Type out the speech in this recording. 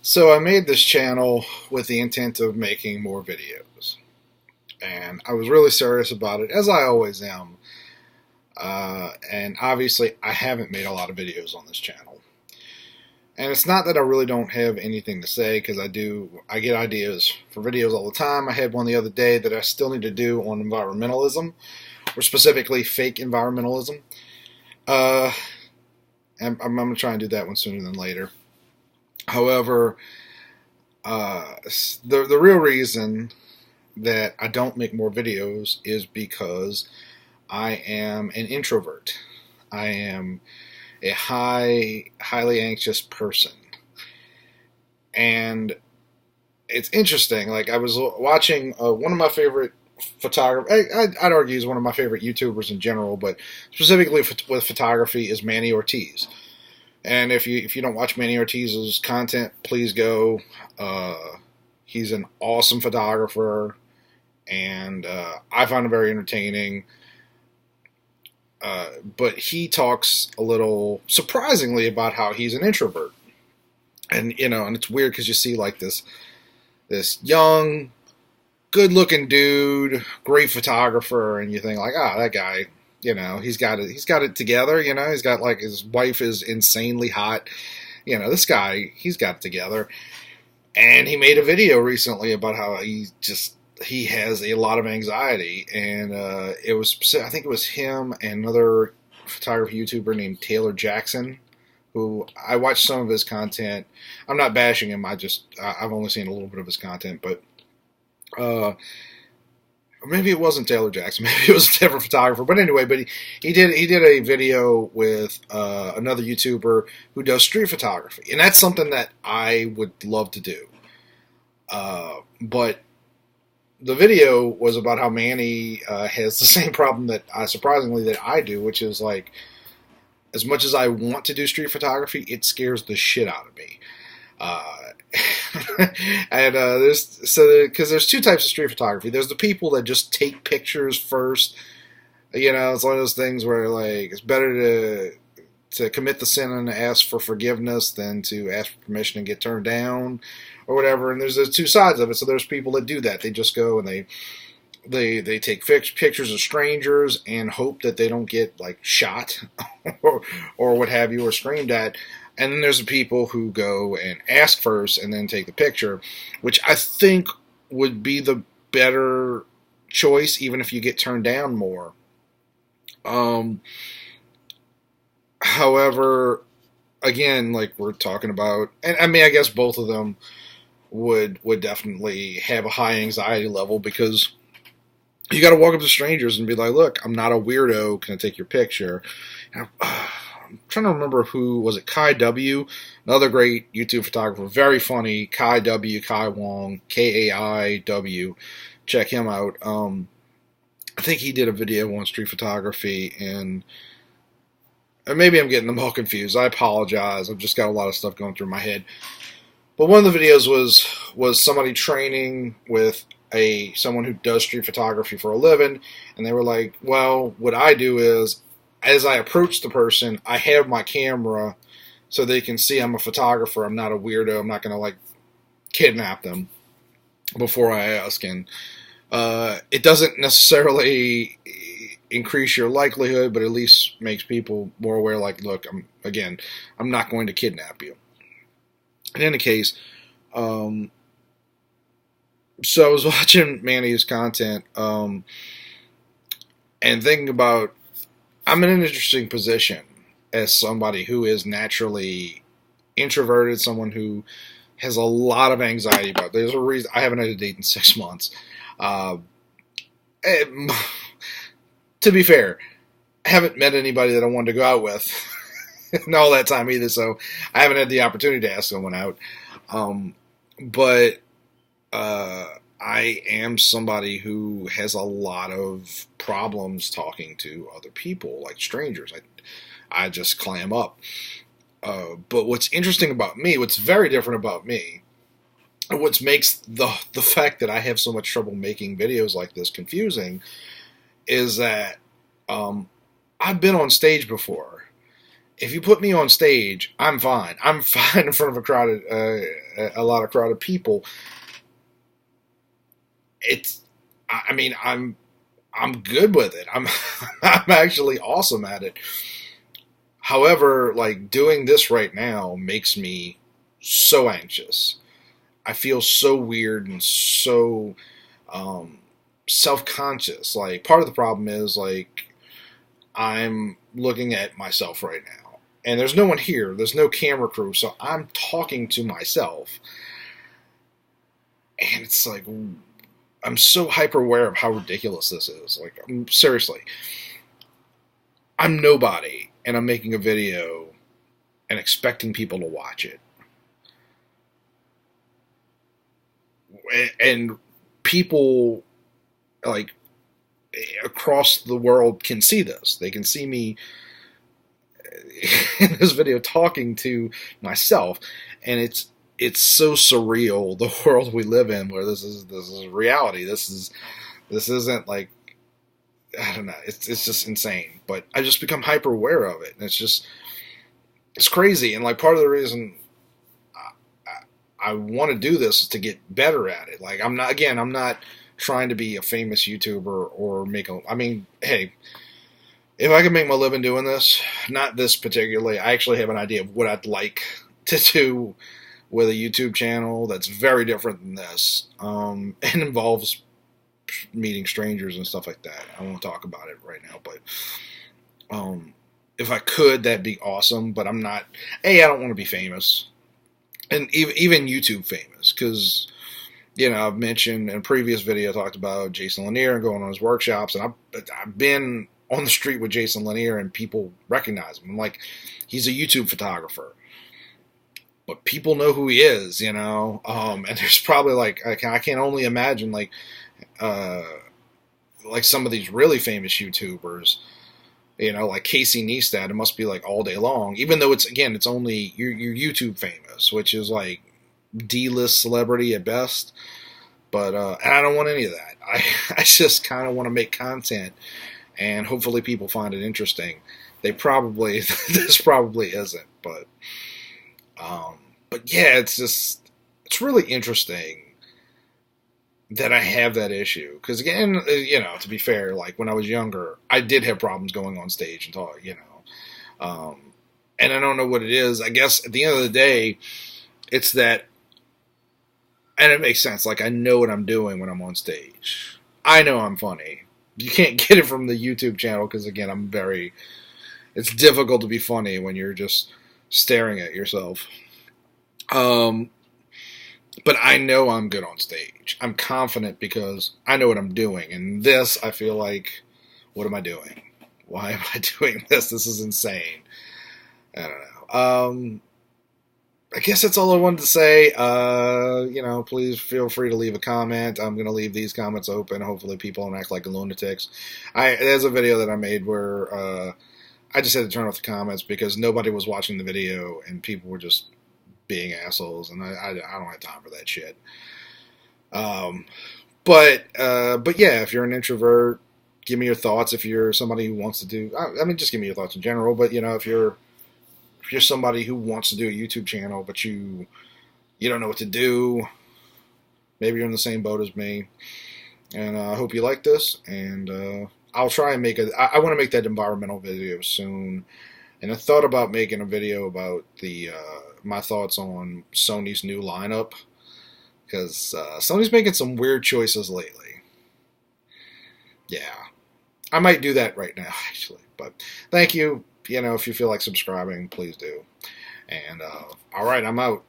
So I made this channel with the intent of making more videos. And I was really serious about it, as I always am. And obviously, I haven't made a lot of videos on this channel. And it's not that I really don't have anything to say, because I get ideas for videos all the time. I had one the other day that I still need to do on environmentalism, or specifically fake environmentalism. And I'm going to try and do that one sooner than later. However, the real reason that I don't make more videos is because I am an introvert. I am a highly anxious person. And it's interesting. Like, I was watching one of my favorite photographers, I'd argue he's one of my favorite YouTubers in general, but specifically with photography is Manny Ortiz. And if you don't watch Manny Ortiz's content, please go. He's an awesome photographer, and I find him very entertaining. But he talks a little surprisingly about how he's an introvert, and and it's weird because you see like this young, good-looking dude, great photographer, and you think like, that guy. He's got it together. He's got, like, his wife is insanely hot. This guy, he's got it together. And he made a video recently about how he has a lot of anxiety, and I think it was him and another photography YouTuber named Taylor Jackson, who I watched some of his content. I'm not bashing him. I've only seen a little bit of his content, but maybe it wasn't Taylor Jackson. Maybe it was a different photographer. But anyway, he did a video with another YouTuber who does street photography, and that's something that I would love to do. But the video was about how Manny has the same problem that I do, which is, like, as much as I want to do street photography, it scares the shit out of me. And because there's two types of street photography. There's the people that just take pictures first. It's one of those things where, like, it's better to commit the sin and ask for forgiveness than to ask for permission and get turned down or whatever. And there's two sides of it. So there's people that do that. They just go and they take pictures of strangers and hope that they don't get, like, shot or what have you, or screamed at. And then there's the people who go and ask first and then take the picture, which I think would be the better choice, even if you get turned down more. However, again, like we're talking about, and I mean, I guess both of them would definitely have a high anxiety level, because you got to walk up to strangers and be like, "Look, I'm not a weirdo. Can I take your picture?" And I'm trying to remember who was it. Kai W, another great YouTube photographer, very funny. Kai W, Kai Wong, Kaiw. Check him out. I think he did a video on street photography, and maybe I'm getting them all confused. I apologize. I've just got a lot of stuff going through my head. But one of the videos was somebody training with someone who does street photography for a living, and they were like, "Well, what I do is, as I approach the person, I have my camera so they can see I'm a photographer. I'm not a weirdo. I'm not going to, like, kidnap them before I ask." And it doesn't necessarily increase your likelihood, but at least makes people more aware, like, look, I'm not going to kidnap you. In any case, so I was watching Manny's content and thinking about, I'm in an interesting position as somebody who is naturally introverted, someone who has a lot of anxiety about it. There's a reason I haven't had a date in 6 months. To be fair, I haven't met anybody that I wanted to go out with in all that time either, so I haven't had the opportunity to ask someone out. But I am somebody who has a lot of problems talking to other people, like strangers. I just clam up. But what's interesting about me, what's very different about me, and what makes the fact that I have so much trouble making videos like this confusing, is that I've been on stage before, If you put me on stage, I'm fine. I'm fine in front of a lot of crowded people. It's, I mean, I'm good with it. I'm actually awesome at it. However, like doing this right now makes me so anxious. I feel so weird and so um, self-conscious. Like part of the problem is like I'm looking at myself right now, and there's no one here. There's no camera crew, so I'm talking to myself, and it's like I'm so hyper aware of how ridiculous this is. Like seriously, I'm nobody, and I'm making a video and expecting people to watch it, and people like across the world can see this. They can see me in this video talking to myself, and it's so surreal, the world we live in, where this is reality. This isn't like, I don't know. It's just insane. But I just become hyper aware of it, and it's crazy. And like part of the reason I want to do this is to get better at it. Like I'm not trying to be a famous YouTuber or make a. I mean, hey, if I can make my living doing this, not this particularly, I actually have an idea of what I'd like to do with a YouTube channel that's very different than this, and involves meeting strangers and stuff like that. I won't talk about it right now, but if I could, that'd be awesome. But I'm not. I don't want to be famous, and even YouTube famous, because I've mentioned in a previous video, I talked about Jason Lanier and going on his workshops, and I've been on the street with Jason Lanier, and people recognize him. I'm like, he's a YouTube photographer, but people know who he is, and there's probably like I can only imagine like some of these really famous YouTubers, like Casey Neistat. It must be like all day long, even though it's only you're YouTube famous, which is like D-list celebrity at best. But and I don't want any of that. I just kind of want to make content, and hopefully people find it interesting. This probably isn't, but yeah, it's really interesting that I have that issue. Because again, to be fair, like when I was younger, I did have problems going on stage and talk, and I don't know what it is. I guess at the end of the day, it's that, and it makes sense. Like I know what I'm doing when I'm on stage. I know I'm funny. You can't get it from the YouTube channel because again, it's difficult to be funny when you're just staring at yourself. But I know I'm good on stage. I'm confident because I know what I'm doing. And this, I feel like, what am I doing? Why am I doing this? This is insane. I don't know. I guess that's all I wanted to say. Please feel free to leave a comment. I'm going to leave these comments open. Hopefully people don't act like lunatics. There's a video that I made where I just had to turn off the comments because nobody was watching the video and people were just being assholes, and I don't have time for that shit. But yeah, if you're an introvert, give me your thoughts. If you're somebody who wants to do, just give me your thoughts in general. But if you're somebody who wants to do a YouTube channel, but you don't know what to do, maybe you're in the same boat as me. And I hope you like this. And I'll try and I want to make that environmental video soon. And I thought about making a video about my thoughts on Sony's new lineup, because Sony's making some weird choices lately. Yeah, I might do that right now, actually. But thank you. If you feel like subscribing, please do. And all right, I'm out.